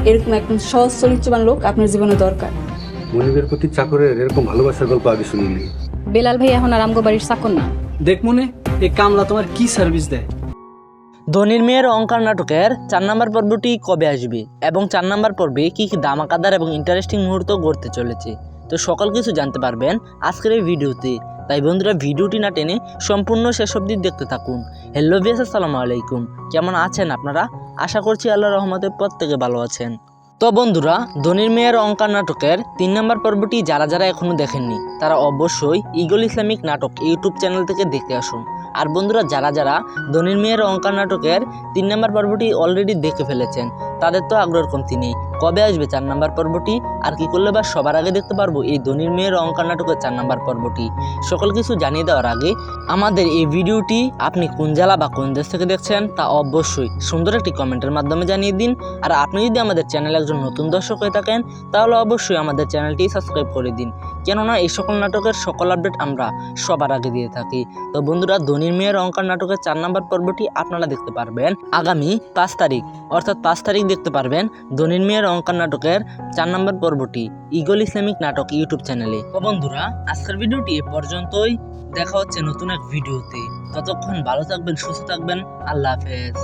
এরকম একদম সহজ চরিত্রবান লোক আপনার জীবনে দরকার। মনিবের প্রতি চাকরের এরকম ভালোবাসার গল্প আগে শুনিনি। বেলাল ভাই এখন আর আমগো বাড়ির চাকর না। দেখ মনে, এই কামলা তোমার কি সার্ভিস দেয়? ধনির মেয়ের অহংকার নাটকের 4 নম্বর পর্বটি কবে আসবে এবং 4 নম্বর পর্বে কি কি ধামাকাদার এবং ইন্টারেস্টিং মুহূর্ত ঘটতে চলেছে, তো সকল কিছু জানতে পারবেন আজকের এই ভিডিওতে। তাই বন্ধুরা, ভিডিওটি না টেনে সম্পূর্ণ শেষ অবধি দেখতে থাকুন। হ্যালো ভিউয়ার্স, আসসালামু আলাইকুম। কেমন আছেন আপনারা? আশা করছি আল্লাহর রহমতে প্রত্যেকে ভালো আছেন। তো বন্ধুরা, ধনির মেয়ের অহংকার নাটকের 3 নম্বর পর্বটি যারা যারা এখনো দেখেননি তারা অবশ্যই ঈগল ইসলামিক নাটক ইউটিউব চ্যানেল থেকে দেখে আসুন। আর বন্ধুরা, যারা যারা ধনির মেয়ের অহংকার নাটকের 3 নম্বর পর্বটি অলরেডি দেখে ফেলেছেন তাদের তো আগ্রহের কমতি নেই। কবে আসবে 4 নম্বর পর্বটি, আর কি করলে বা সবার আগে দেখতে পারবো এই ধনির মেয়ের অহংকার নাটকের 4 নম্বর পর্বটি, সকল কিছু জানিয়ে দেওয়ার আগে আমাদের এই ভিডিওটি আপনি কোন জেলা বা কোন দেশ থেকে দেখছেন তা অবশ্যই সুন্দর একটি কমেন্টের মাধ্যমে জানিয়ে দিন। আর আপনি যদি আমাদের চ্যানেলে একজন নতুন দর্শক হয়ে থাকেন তাহলে অবশ্যই আমাদের চ্যানেলটি সাবস্ক্রাইব করে দিন, কেননা এই সকল নাটকের সকল আপডেট আমরা সবার আগে দিয়ে থাকি। তো বন্ধুরা, ধনির মেয়ের অহংকার নাটকের 4 নম্বর পর্বটি আপনারা দেখতে পারবেন আগামী 5 তারিখ, অর্থাৎ 5 তারিখ দেখতে পারবেন ধনির মেয়ের অহংকার নাটকের 4 নম্বর পর্বটি ঈগল ইসলামিক নাটক ইউটিউব চ্যানেলে। তো বন্ধুরা, আজকের ভিডিওটি এ পর্যন্তই। দেখা হচ্ছে নতুন এক ভিডিওতে। ততক্ষণ ভালো থাকবেন, সুস্থ থাকবেন। আল্লাহ হাফেজ।